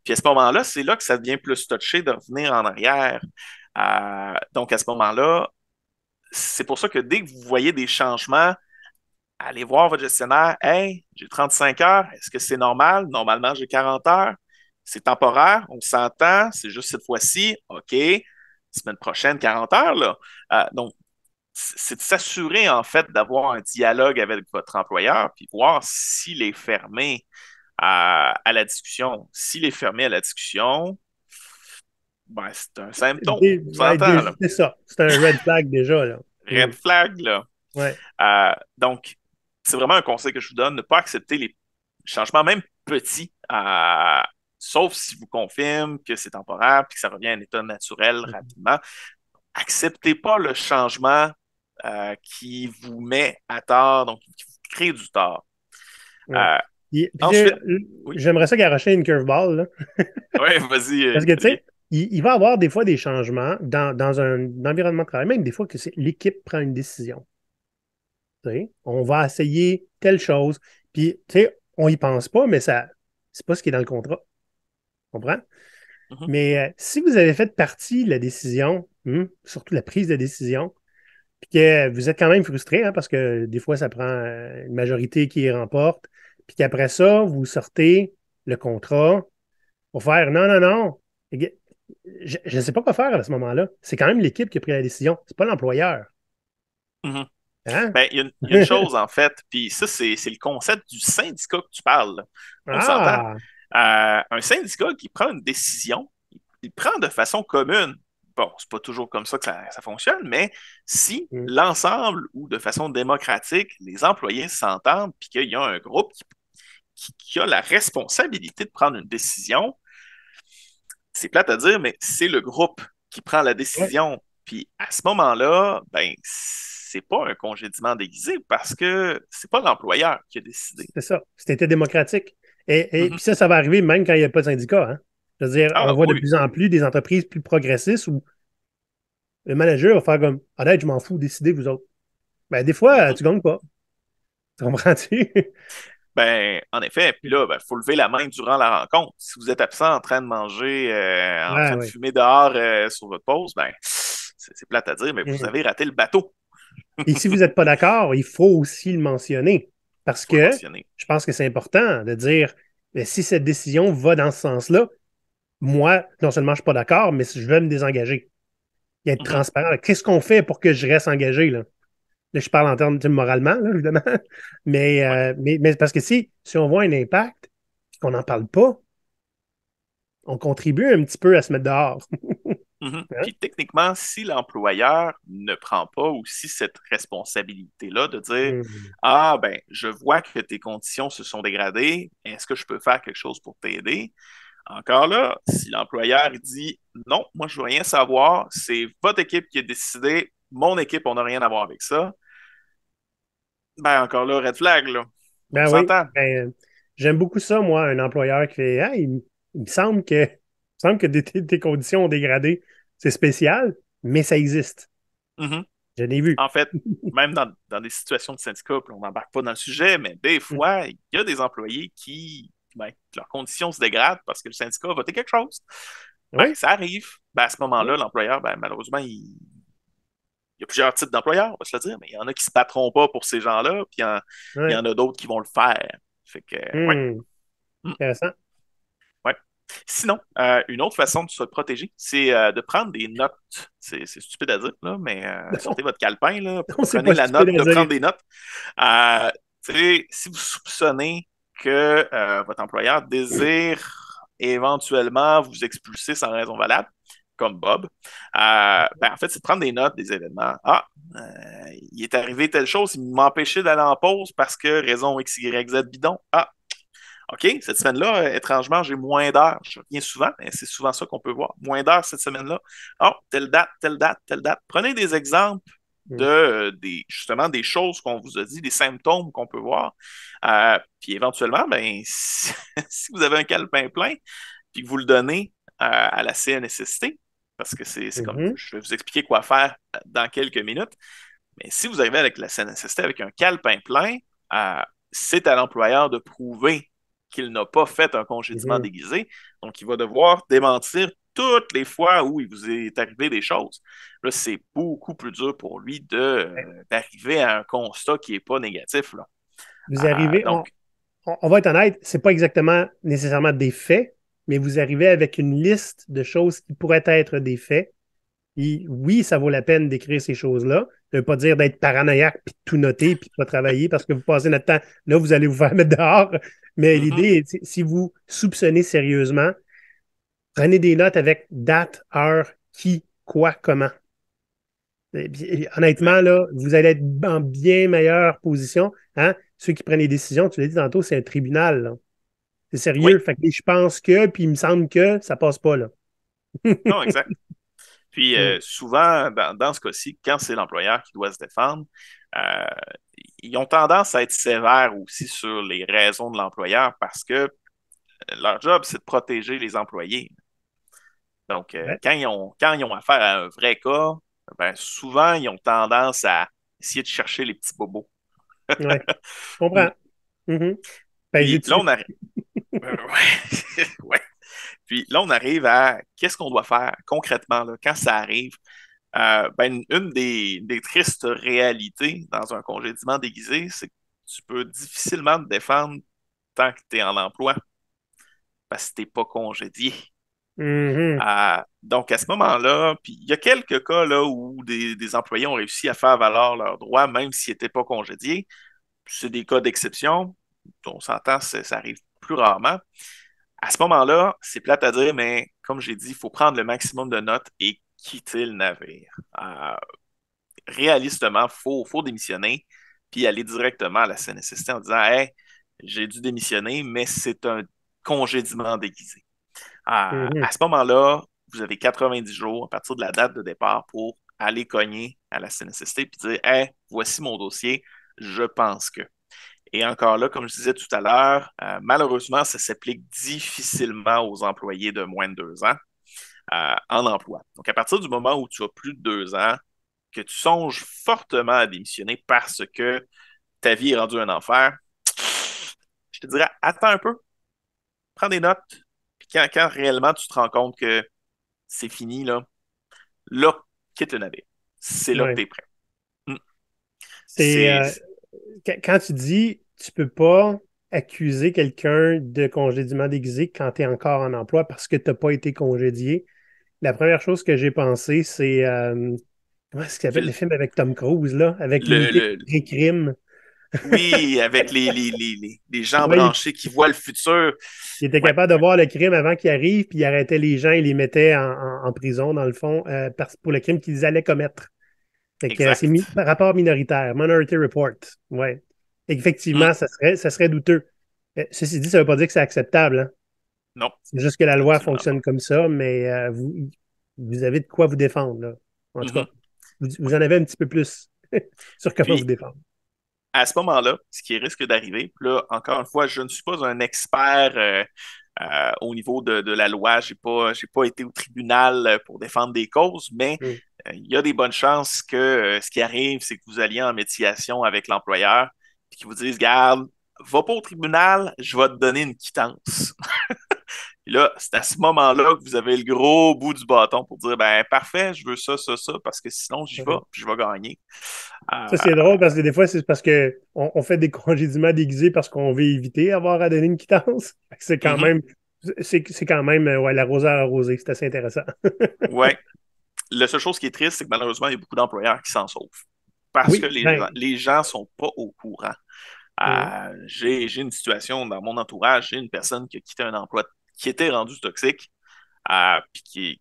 Puis à ce moment-là, c'est là que ça devient plus touché de revenir en arrière. Donc, à ce moment-là, c'est pour ça que dès que vous voyez des changements, allez voir votre gestionnaire. Hey, j'ai 35 heures. Est-ce que c'est normal? Normalement, j'ai 40 heures. C'est temporaire. On s'entend. C'est juste cette fois-ci. OK. Semaine prochaine, 40 heures, là. Donc, c'est de s'assurer, en fait, d'avoir un dialogue avec votre employeur puis voir s'il est fermé à la discussion. S'il est fermé à la discussion, ben, c'est un symptôme. On Ouais, s'entend, là. c'est ça. C'est un red flag déjà, là. Red flag, là. Ouais. Donc, c'est vraiment un conseil que je vous donne, ne pas accepter les changements, même petits, sauf si vous confirme que c'est temporaire puis que ça revient à un état naturel rapidement. Acceptez pas le changement qui vous met à tort, donc qui vous crée du tort. Ouais. Euh, Puis, tu sais, ensuite, oui, j'aimerais ça garocher une curveball, là. ouais, vas-y, Parce que, tu Olivier. sais, il va y avoir des fois des changements dans un environnement de travail, même des fois que l'équipe prend une décision. Tu sais, on va essayer telle chose, puis, tu sais, on y pense pas, mais ça, c'est pas ce qui est dans le contrat. Tu comprends? Mhm, Mais si vous avez fait partie de la décision, surtout la prise de décision, puis que vous êtes quand même frustré, hein, parce que des fois, ça prend une majorité qui remporte, puis qu'après ça, vous sortez le contrat pour faire non, non, non. Je ne sais pas quoi faire à ce moment-là. C'est quand même l'équipe qui a pris la décision. C'est pas l'employeur. mhm. Hein? Ben, il y a une chose, en fait, puis ça, c'est le concept du syndicat que tu parles, là. On s'entend. Ah! Un syndicat qui prend une décision, il prend de façon commune. Bon, c'est pas toujours comme ça que ça fonctionne, mais si Hmm. l'ensemble ou de façon démocratique, les employés s'entendent, puis qu'il y a un groupe qui a la responsabilité de prendre une décision, c'est plate à dire, mais c'est le groupe qui prend la Ouais, décision. Puis à ce moment-là, ben, c'est pas un congédiement déguisé parce que c'est pas l'employeur qui a décidé. c'est ça. C'était démocratique. Et Mhm. puis ça va arriver même quand il n'y a pas de syndicat. Hein. Je veux dire, on Ah voit de oui. plus en plus des entreprises plus progressistes où le manager va faire comme ah, je m'en fous, décidez vous autres. Ben, des fois, Mhm. tu gagnes pas. Tu comprends-tu? Ben, en effet, puis là, il faut lever la main durant la rencontre. Si vous êtes absent en train de manger, en Ouais, train de ouais. fumer dehors sur votre pause, ben, c'est plate à dire, mais vous Mhm. avez raté le bateau. Et si vous n'êtes pas d'accord, il faut aussi le mentionner. Parce faut le que mentionner. je pense que c'est important de dire si cette décision va dans ce sens-là, moi, non seulement je ne suis pas d'accord, mais si je veux me désengager. Et être Mhm. transparent. Qu'est-ce qu'on fait pour que je reste engagé, là? Là, je parle en termes moralement, là, évidemment. Mais, Ouais. mais parce que si on voit un impact et qu'on n'en parle pas, on contribue un petit peu à se mettre dehors. Mhm. Hein? Puis techniquement, si l'employeur ne prend pas aussi cette responsabilité-là de dire Hmm. ah ben je vois que tes conditions se sont dégradées, est-ce que je peux faire quelque chose pour t'aider? Encore là, si l'employeur dit non, moi je veux rien savoir, c'est votre équipe qui a décidé, mon équipe, on n'a rien à voir avec ça, ben encore là, red flag, là. On Ben oui, s'entend. ben, j'aime beaucoup ça, moi, un employeur qui fait ah, il me semble que tes conditions ont dégradé. C'est spécial, mais ça existe. Mhm. Je l'ai vu. En fait, même dans des situations de syndicat, puis on n'embarque pas dans le sujet, mais des fois, il y a des employés qui, ben, que leurs conditions se dégradent parce que le syndicat a voté quelque chose. Ben, Oui, ça arrive. Ben, à ce moment-là, oui, l'employeur, ben, malheureusement, il y a plusieurs types d'employeurs, on va se le dire, mais il y en a qui se battront pas pour ces gens-là, puis il y oui. en a d'autres qui vont le faire. Fait que, ouais. Hmm, Mm, intéressant. ouais. Sinon, une autre façon de se protéger, c'est de prendre des notes. C'est stupide à dire, là, mais Non, sortez votre calepin, là, non, c'est prenez pas la stupide note à de dire. prendre des notes. Euh, tu sais, si vous soupçonnez que votre employeur désire éventuellement vous expulser sans raison valable, comme Bob, ben, en fait, c'est de prendre des notes des événements. Ah, il est arrivé telle chose, il m'a empêché d'aller en pause parce que raison X, Y, Z bidon. Ah, OK, cette semaine-là, étrangement, j'ai moins d'heures. Je reviens souvent, mais c'est souvent ça qu'on peut voir. Moins d'heures cette semaine-là. Oh, telle date, telle date, telle date. Prenez des exemples de Hmm. justement des choses qu'on vous a dit, des symptômes qu'on peut voir. Puis éventuellement, ben, si vous avez un calepin plein, puis que vous le donnez à la CNSST, parce que c'est comme Mhm. je vais vous expliquer quoi faire dans quelques minutes, mais si vous arrivez avec la CNSST avec un calepin plein, euh, c'est à l'employeur de prouver qu'il n'a pas fait un congédiement Mhm. déguisé. Donc, il va devoir démentir toutes les fois où il vous est arrivé des choses. Là, c'est beaucoup plus dur pour lui d'arriver à un constat qui n'est pas négatif. Là. Vous arrivez, Donc, on va être honnête, c'est pas exactement nécessairement des faits, mais vous arrivez avec une liste de choses qui pourraient être des faits. Et oui, ça vaut la peine d'écrire ces choses-là. Ça ne veut pas dire d'être paranoïaque, puis de tout noter, puis de pas travailler parce que vous passez notre temps. Là, vous allez vous faire mettre dehors. Mais mhm, l'idée, si vous soupçonnez sérieusement, prenez des notes avec date, heure, qui, quoi, comment. Et honnêtement, exact. là, vous allez être en bien meilleure position. Hein? Ceux qui prennent les décisions, tu l'as dit tantôt, c'est un tribunal, là. C'est sérieux. Oui, Fait que je pense que, puis il me semble que ça passe pas, là. non, exact. Puis Hmm. souvent, dans ce cas-ci, quand c'est l'employeur qui doit se défendre, euh, ils ont tendance à être sévères aussi sur les raisons de l'employeur parce que leur job, c'est de protéger les employés. Donc, Ouais, quand ils ont affaire à un vrai cas, ben, souvent, ils ont tendance à essayer de chercher les petits bobos. ouais, je Mm. comprends. Mhm. Ben, Puis là, j'ai-tu. on arrive. Ouais. Ouais. Puis là, on arrive à qu'est-ce qu'on doit faire concrètement là, quand ça arrive. Ben, une des tristes réalités dans un congédiement déguisé, c'est que tu peux difficilement te défendre tant que tu es en emploi parce que tu n'es pas congédié. Mhm. Donc, à ce moment-là, puis il y a quelques cas là, où des employés ont réussi à faire valoir leurs droits, même s'ils n'étaient pas congédiés. C'est des cas d'exception. On s'entend, ça arrive plus rarement. À ce moment-là, c'est plate à dire, mais comme j'ai dit, il faut prendre le maximum de notes et quitter le navire. Réalistement, faut démissionner, puis aller directement à la CNSST en disant hey, j'ai dû démissionner, mais c'est un congédiement déguisé. Mhm. À ce moment-là, vous avez 90 jours à partir de la date de départ pour aller cogner à la CNSST et dire hey, voici mon dossier, je pense que. Et encore là, comme je disais tout à l'heure, malheureusement, ça s'applique difficilement aux employés de moins de 2 ans en emploi. Donc, à partir du moment où tu as plus de 2 ans, que tu songes fortement à démissionner parce que ta vie est rendue un enfer, je te dirais, attends un peu, prends des notes, puis quand réellement tu te rends compte que c'est fini, là, quitte le navire. C'est là que Ouais. tu es prêt. Hmm. C'est C'est. quand tu dis tu peux pas accuser quelqu'un de congédiement déguisé quand tu es encore en emploi parce que tu n'as pas été congédié. La première chose que j'ai pensé, c'est comment est-ce qu'il appelle le Le, film avec Tom Cruise, là, avec le, l'unité le- de crime. oui, avec les gens Ouais, branchés qui voient le futur. il était Ouais, capable de voir le crime avant qu'il arrive, puis il arrêtait les gens et les mettait en prison, dans le fond, pour le crime qu'ils allaient commettre. Fait que c'est exact. rapport minoritaire, Minority Report. Ouais. Hmm, Effectivement, ça serait douteux. Ceci dit, ça ne veut pas dire que c'est acceptable, hein. non, C'est juste que la loi absolument pas. fonctionne comme ça, mais vous avez de quoi vous défendre, là. En tout cas, Mhm, vous oui. en avez un petit peu plus sur comment vous Puis, défendre. à ce moment-là, ce qui risque d'arriver, puis là, encore une fois, je ne suis pas un expert au niveau de la loi. J'ai pas été au tribunal pour défendre des causes, mais Mm. il y a des bonnes chances que ce qui arrive, c'est que vous alliez en médiation avec l'employeur, puis qu'ils vous disent, garde, va pas au tribunal, je vais te donner une quittance. Puis là, c'est à ce moment-là que vous avez le gros bout du bâton pour dire, ben parfait, je veux ça, ça, ça, parce que sinon j'y vais, Ouais. puis je vais gagner. Ça, Euh, c'est drôle parce que des fois, c'est parce qu'on fait des congédiements déguisés parce qu'on veut éviter avoir à donner une quittance. Fait que C'est quand mhm, même, c'est quand même ouais, l'arroseur arrosé. C'est assez intéressant. ouais. La seule chose qui est triste, c'est que malheureusement, il y a beaucoup d'employeurs qui s'en sauvent parce que Oui, ben, les gens sont pas au courant. mm, J'ai une situation dans mon entourage, j'ai une personne qui a quitté un emploi qui était rendu toxique, puis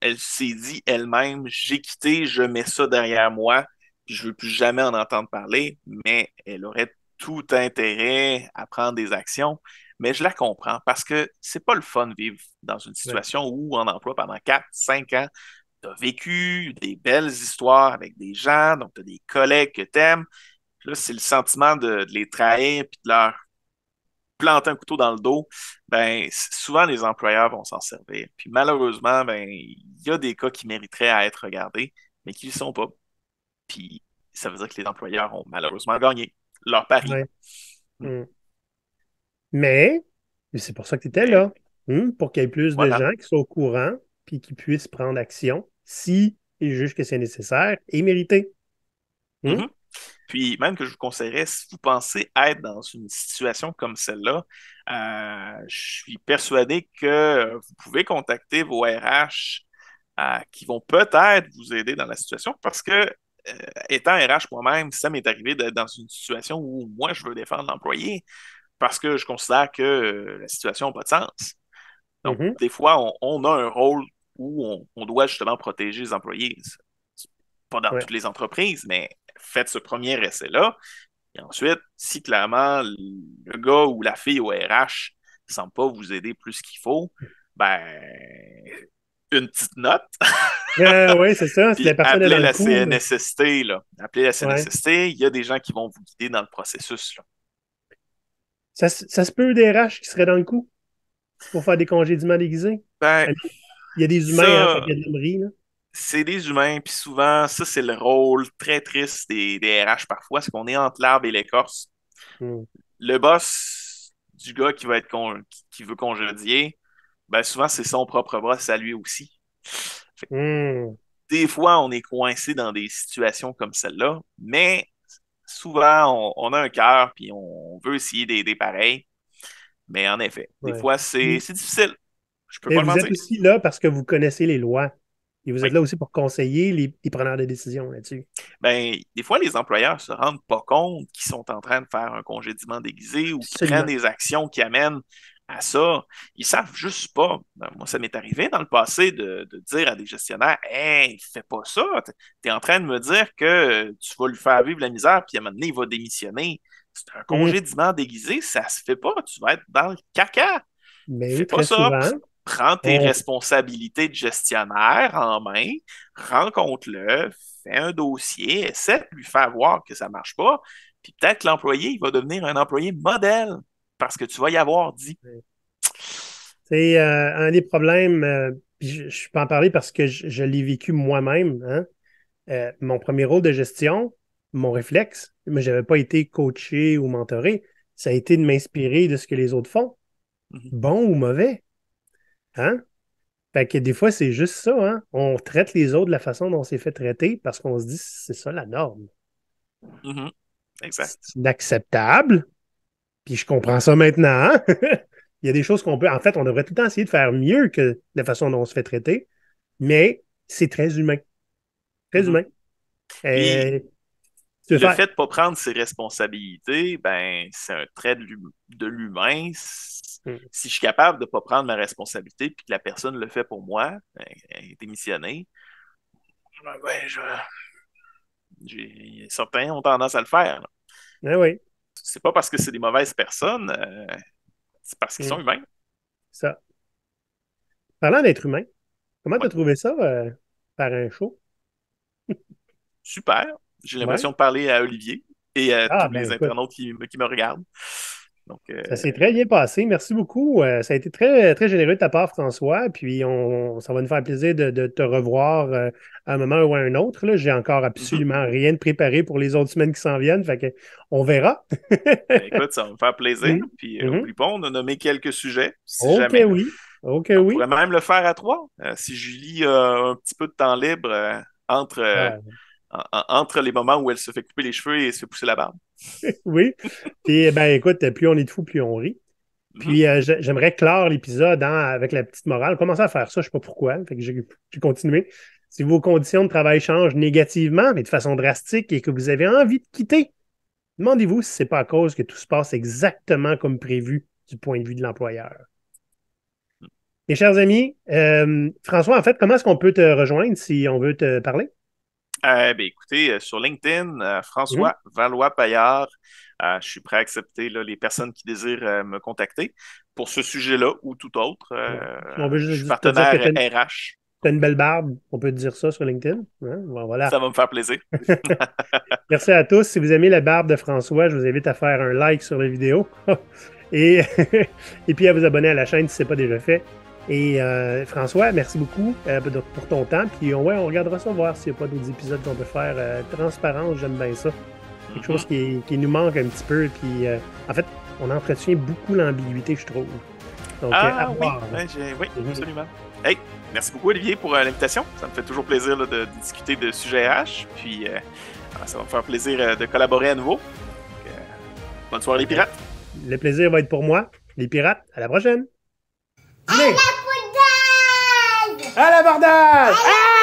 elle s'est dit elle-même, j'ai quitté, je mets ça derrière moi, puis je veux plus jamais en entendre parler, mais elle aurait tout intérêt à prendre des actions. Mais je la comprends parce que c'est pas le fun de vivre dans une ouais, situation où en emploi pendant 4 5 ans, tu as vécu des belles histoires avec des gens, donc tu as des collègues que tu aimes. Là, c'est le sentiment de les trahir puis de leur planter un couteau dans le dos. Ben, souvent, les employeurs vont s'en servir. Puis malheureusement, ben, il y a des cas qui mériteraient à être regardés, mais qui ne le sont pas. Puis ça veut dire que les employeurs ont malheureusement gagné leur pari. ouais. Hmm. Mm. Mais, c'est pour ça que tu étais Mais là, pour qu'il y ait plus de voilà. gens qui soient au courant puis qui puissent prendre action si ils jugent que c'est nécessaire et mérité. Hmm? Mhm. Puis même que je vous conseillerais, si vous pensez être dans une situation comme celle-là, je suis persuadé que vous pouvez contacter vos RH qui vont peut-être vous aider dans la situation parce que, étant RH moi-même, ça m'est arrivé d'être dans une situation où moi, je veux défendre l'employé parce que je considère que la situation n'a pas de sens. Donc, Mhm. des fois, on a un rôle où on doit justement protéger les employés. C'est pas dans Ouais, toutes les entreprises, mais faites ce premier essai-là. Et ensuite, si clairement le gars ou la fille au RH ne semble pas vous aider plus qu'il faut, ben, une petite note, ouais, c'est ça. Si puis la personne est appelez dans le la coup, là. CNSST, là. Appelez la Ouais. CNSST, il y a des gens qui vont vous guider dans le processus, là. Ça se peut des RH qui seraient dans le coup pour faire des congédiements déguisés. Ben, I mean, il y a des humains, hein, fait ça, qu'il y a de l'hommerie, là. c'est des humains, puis souvent, ça, c'est le rôle très triste des RH parfois, c'est qu'on est entre l'arbre et l'écorce. Hmm. Le boss du gars qui va être qui veut congédier, ben souvent, c'est son propre boss à lui aussi. Fait que Hmm. des fois, on est coincé dans des situations comme celle-là, mais souvent, on a un cœur, puis on veut essayer d'aider pareil. Mais en effet, des Ouais. fois, Puis, c'est difficile. Je peux mais pas le vous êtes mentir. aussi là parce que vous connaissez les lois. Et vous êtes Oui. là aussi pour conseiller les preneurs de décision là-dessus. Ben, des fois, les employeurs se rendent pas compte qu'ils sont en train de faire un congédiement déguisé ou qu'ils prennent Absolument. des actions qui amènent à ça. Ils savent juste pas. Ben, moi, ça m'est arrivé dans le passé de dire à des gestionnaires, hey, fais pas ça. Tu es en train de me dire que tu vas lui faire vivre la misère, puis à un moment donné, il va démissionner. C'est un Hmm. congédiement déguisé, ça se fait pas. Tu vas être dans le caca. Mais Fais oui, pas très ça. souvent, Prends tes on, responsabilités de gestionnaire en main, rencontre-le, fais un dossier, essaie de lui faire voir que ça marche pas, puis peut-être que l'employé, il va devenir un employé modèle parce que tu vas y avoir dit. c'est un des problèmes, puis je peux en parler parce que je l'ai vécu moi-même, hein. Mon premier rôle de gestion, mon réflexe, mais je n'avais pas été coaché ou mentoré, ça a été de m'inspirer de ce que les autres font, Mhm, bon ou mauvais, hein? Fait que des fois, c'est juste ça, hein? On traite les autres de la façon dont on s'est fait traiter parce qu'on se dit c'est ça la norme. mhm. Exact. C'est inacceptable. Puis je comprends ça maintenant. Hein? Il y a des choses qu'on peut. En fait, on devrait tout le temps essayer de faire mieux que la façon dont on se fait traiter, mais c'est très humain. Très Mhm. humain. Puis, Euh, Tu veux le faire. fait de ne pas prendre ses responsabilités, ben, c'est un trait de l'humain. Hmm. Si je suis capable de ne pas prendre ma responsabilité puis que la personne le fait pour moi, ben, elle est démissionnée, ben, certains ont tendance à le faire. Là. Ah oui. C'est pas parce que c'est des mauvaises personnes, c'est parce qu'ils Hmm. sont humains. Ça. Parlant d'être humain, comment tu Ouais, as trouvé ça, faire un show? super. J'ai Ouais. l'impression de parler à Olivier et à Ah, tous ben les écoute. internautes qui me regardent. Donc, Ça s'est très bien passé. Merci beaucoup. Ça a été très, très généreux de ta part, François. Puis ça va nous faire plaisir de te revoir à un moment ou à un autre. Là. J'ai encore mhm. absolument rien de préparé pour les autres semaines qui s'en viennent. Fait que on verra. Ben, écoute, ça va me faire plaisir. Mhm. Puis, Mhm. oublie pas, on a nommé quelques sujets, si OK, jamais. oui. OK, On oui. pourrait même le faire à trois. Si Julie a un petit peu de temps libre entre, Ah, entre les moments où elle se fait couper les cheveux et se fait pousser la barbe. oui. Puis, ben, écoute, plus on est de fous, plus on rit. Mhm. Puis, j'aimerais clore l'épisode avec la petite morale. Commencer à faire ça, je ne sais pas pourquoi. Fait que j'ai continué. Si vos conditions de travail changent négativement, mais de façon drastique, et que vous avez envie de quitter, demandez-vous si ce n'est pas à cause que tout se passe exactement comme prévu du point de vue de l'employeur. Mes chers amis, François, en fait, comment est-ce qu'on peut te rejoindre si on veut te parler? Ben, écoutez, sur LinkedIn, Mhm. François Valois-Paillard, je suis prêt à accepter là, les personnes qui désirent me contacter pour ce sujet-là ou tout autre. Ouais. Si on veut Je suis juste te dire que partenaire tu RH, as une donc belle barbe, on peut te dire ça sur LinkedIn. Hein? Bon, voilà. ça va me faire plaisir. Merci à tous. Si vous aimez la barbe de François, je vous invite à faire un like sur la vidéo et, et puis à vous abonner à la chaîne si ce n'est pas déjà fait. Et François, merci beaucoup pour ton temps. Puis ouais, on regardera ça, voir s'il n'y a pas d'autres épisodes qu'on peut faire. Transparence, j'aime bien ça. Quelque chose Mhm. qui nous manque un petit peu. Puis en fait, on entretient beaucoup l'ambiguïté, je trouve. Donc, à Ah oui, voir. oui, Mhm. absolument. Hey, merci beaucoup Olivier pour l'invitation. Ça me fait toujours plaisir là, de discuter de sujets RH. Puis ça va me faire plaisir de collaborer à nouveau. Donc, bonne soirée les pirates. Le plaisir va être pour moi. Les pirates, à la prochaine. À Dîner! la poudre! À l'abordage! Ah!